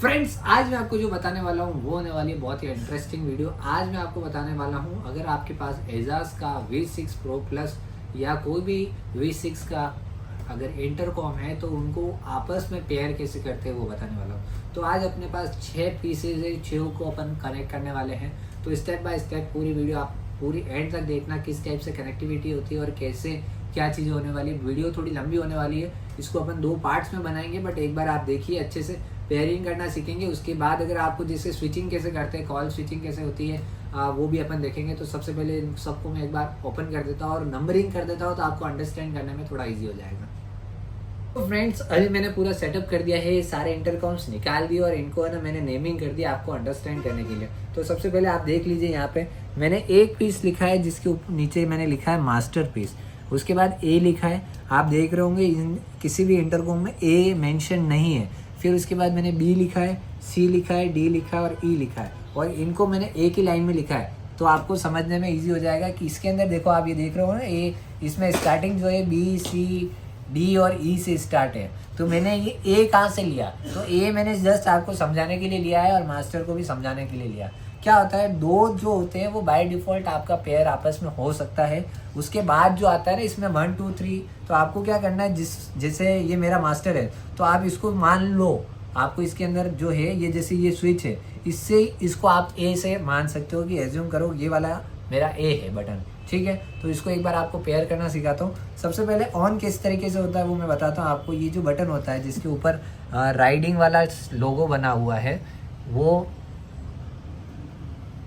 Friends, आज मैं आपको जो बताने वाला हूँ वो होने वाली है बहुत ही इंटरेस्टिंग वीडियो। आज मैं आपको बताने वाला हूँ, अगर आपके पास एजाज का V6 Pro Plus या कोई भी V6 का अगर इंटरकॉम है तो उनको आपस में पेयर कैसे करते हैं वो बताने वाला हूँ। तो आज अपने पास 6 पीसेज है, 6 को अपन कनेक्ट करने वाले हैं। तो स्टेप बाय स्टेप पूरी वीडियो आप पूरी एंड तक देखना, किस टाइप से कनेक्टिविटी होती है और कैसे क्या चीज़ें होने वाली है। वीडियो थोड़ी लंबी होने वाली है, इसको अपन 2 पार्ट्स में बनाएंगे, बट एक बार आप देखिए अच्छे से, पेयरिंग करना सीखेंगे। उसके बाद अगर आपको जैसे स्विचिंग कैसे करते हैं, कॉल स्विचिंग कैसे होती है, वो भी अपन देखेंगे। तो सबसे पहले इन सबको मैं एक बार ओपन कर देता हूँ और नंबरिंग कर देता हूँ, तो आपको अंडरस्टैंड करने में थोड़ा ईजी हो जाएगा। तो फ्रेंड्स, अभी मैंने पूरा सेटअप कर दिया है, सारे इंटरकॉम्स निकाल दिए और इनको है ना मैंने नेमिंग कर दिया आपको अंडरस्टैंड करने के लिए। तो सबसे पहले आप देख लीजिए, यहाँ पे मैंने एक पीस लिखा है जिसके ऊपर नीचे मैंने लिखा है मास्टर पीस। उसके बाद ए लिखा है, आप देख रहे होंगे किसी भी इंटरकॉम में ए मेंशन नहीं है। फिर उसके बाद मैंने बी लिखा है, सी लिखा है, डी लिखा है और ई लिखा है, और इनको मैंने एक ही लाइन में लिखा है। तो आपको समझने में इजी हो जाएगा कि इसके अंदर देखो, आप ये देख रहे हो ना, ए इसमें स्टार्टिंग जो है बी सी डी और ई से स्टार्ट है। तो मैंने ये ए कहाँ से लिया, तो ए मैंने जस्ट आपको समझाने के लिए लिया है और मास्टर को भी समझाने के लिए लिया। क्या होता है, दो जो होते हैं वो बाय डिफॉल्ट आपका पेयर आपस में हो सकता है। उसके बाद जो आता है ना इसमें 1 2 3, तो आपको क्या करना है, जैसे ये मेरा मास्टर है तो आप इसको मान लो, आपको इसके अंदर जो है ये जैसे ये स्विच है, इससे इसको आप ए से मान सकते हो कि एज्यूम करो ये वाला मेरा ए है बटन, ठीक है। तो इसको एक बार आपको पेयर करना सिखाता हूँ। सबसे पहले ऑन किस तरीके से होता है वो मैं बताता हूँ आपको। ये जो बटन होता है जिसके ऊपर राइडिंग वाला लोगो बना हुआ है, वो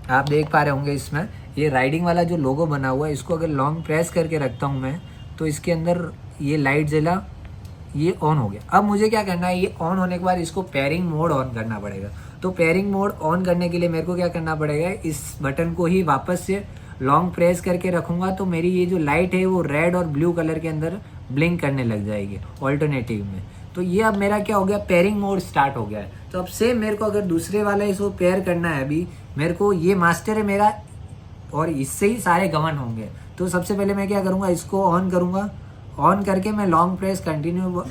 आप देख पा रहे होंगे। इसमें ये राइडिंग वाला जो लोगो बना हुआ है, इसको अगर लॉन्ग प्रेस करके रखता हूँ मैं, तो इसके अंदर ये लाइट जला, ये ऑन हो गया। अब मुझे क्या करना है, ये ऑन होने के बाद इसको पेयरिंग मोड ऑन करना पड़ेगा। तो पेयरिंग मोड ऑन करने के लिए मेरे को क्या करना पड़ेगा, इस बटन को ही वापस से लॉन्ग प्रेस करके रखूँगा तो मेरी ये जो लाइट है वो रेड और ब्लू कलर के अंदर ब्लिंक करने लग जाएगी ऑल्टरनेटिव में। तो ये अब मेरा क्या हो गया, पेयरिंग मोड स्टार्ट हो गया है। तो अब सेम मेरे को अगर दूसरे वाला इसको पेयर करना है, अभी मेरे को ये मास्टर है मेरा और इससे ही सारे गवर्न होंगे। तो सबसे पहले मैं क्या करूँगा, इसको ऑन करूँगा, ऑन करके मैं लॉन्ग प्रेस कंटिन्यू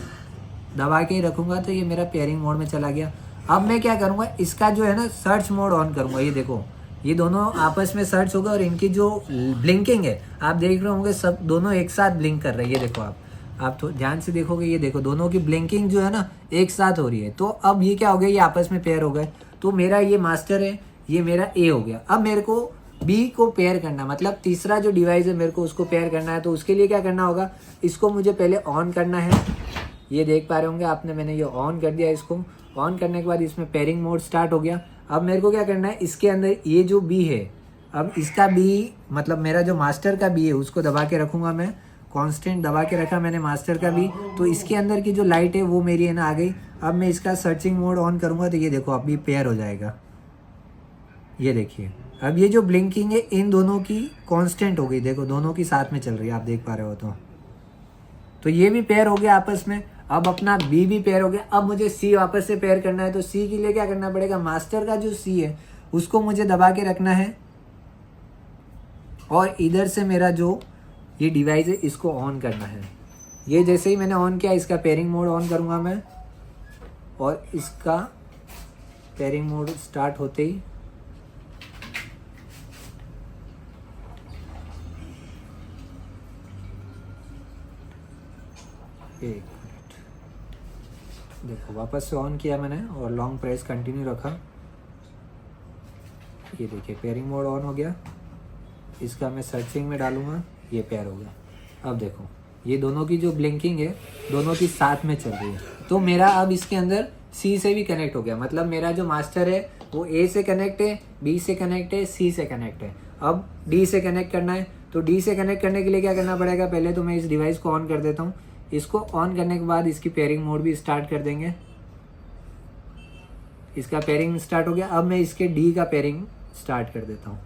दबा के ही रखूँगा तो ये मेरा पेयरिंग मोड में चला गया। अब मैं क्या करूँगा, इसका जो है ना सर्च मोड ऑन करूँगा। ये देखो, ये दोनों आपस में सर्च होगा और इनकी जो ब्लिंकिंग है आप देख रहे होंगे, सब दोनों एक साथ ब्लिंक कर रहे हैं। ये देखो, आप तो ध्यान से देखोगे, ये देखो दोनों की ब्लिंकिंग जो है ना एक साथ हो रही है। तो अब ये क्या हो गया, ये आपस में पेयर हो गए। तो मेरा ये मास्टर है, ये मेरा ए हो गया। अब मेरे को बी को पेयर करना, मतलब तीसरा जो डिवाइस है मेरे को उसको पेयर करना है। तो उसके लिए क्या करना होगा, इसको मुझे पहले ऑन करना है। ये देख पा रहे होंगे आपने, मैंने ये ऑन कर दिया। इसको ऑन करने के बाद इसमें पेयरिंग मोड स्टार्ट हो गया। अब मेरे को क्या करना है, इसके अंदर ये जो बी है, अब इसका बी मतलब मेरा जो मास्टर का बी है उसको दबा के रखूँगा मैं। कांस्टेंट दबा के रखा मैंने मास्टर का भी। तो इसके अंदर की जो लाइट है वो मेरी है ना आ गई। अब मैं इसका सर्चिंग मोड ऑन करूँगा तो ये देखो अभी पेयर हो जाएगा। ये देखिए, अब ये जो ब्लिंकिंग है इन दोनों की कांस्टेंट हो गई, देखो दोनों की साथ में चल रही है, आप देख पा रहे हो। तो ये भी पेयर हो गया आपस में। अब अपना बी भी पेयर हो गया। अब मुझे सी वापस से पेयर करना है। तो सी के लिए क्या करना पड़ेगा, मास्टर का जो सी है उसको मुझे दबा के रखना है और इधर से मेरा जो ये डिवाइस है इसको ऑन करना है। ये जैसे ही मैंने ऑन किया, इसका पेयरिंग मोड ऑन करूँगा मैं, और इसका पेयरिंग मोड स्टार्ट होते ही एक मिनट, देखो वापस से ऑन किया मैंने और लॉन्ग प्रेस कंटिन्यू रखा। ये देखिए पेयरिंग मोड ऑन हो गया। इसका मैं सर्चिंग में डालूंगा, ये पेयर हो गया। अब देखो ये दोनों की जो ब्लिंकिंग है दोनों की साथ में चल रही है। तो मेरा अब इसके अंदर सी से भी कनेक्ट हो गया, मतलब मेरा जो मास्टर है वो ए से कनेक्ट है, बी से कनेक्ट है, सी से कनेक्ट है। अब डी से कनेक्ट करना है। तो डी से कनेक्ट करने के लिए क्या करना पड़ेगा, पहले तो मैं इस डिवाइस को ऑन कर देता हूँ। इसको ऑन करने के बाद इसकी पेयरिंग मोड भी स्टार्ट कर देंगे। इसका पेयरिंग स्टार्ट हो गया। अब मैं इसके डी का पेयरिंग स्टार्ट कर देता हूँ।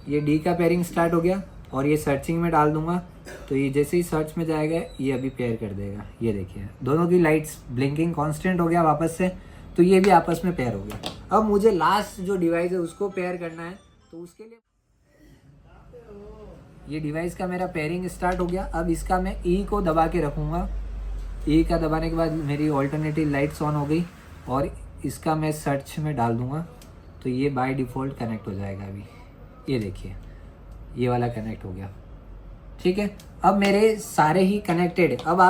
ये डी का पेयरिंग स्टार्ट हो गया और ये सर्चिंग में डाल दूंगा। तो ये जैसे ही सर्च में जाएगा ये अभी पेयर कर देगा। ये देखिए दोनों की लाइट्स ब्लिंकिंग कांस्टेंट हो गया वापस से। तो ये भी आपस में पेयर हो गया। अब मुझे लास्ट जो डिवाइस है उसको पेयर करना है। तो उसके लिए ये डिवाइस का मेरा पेयरिंग स्टार्ट हो गया। अब इसका मैं ई को दबा के रखूँगा। ई का दबाने के बाद मेरी ऑल्टरनेटिव लाइट्स ऑन हो गई। और इसका मैं सर्च में डाल दूँगा तो ये बाय डिफ़ॉल्ट कनेक्ट हो जाएगा। अभी ये देखिए ये वाला कनेक्ट हो गया। ठीक है, अब मेरे सारे ही कनेक्टेड। अब आप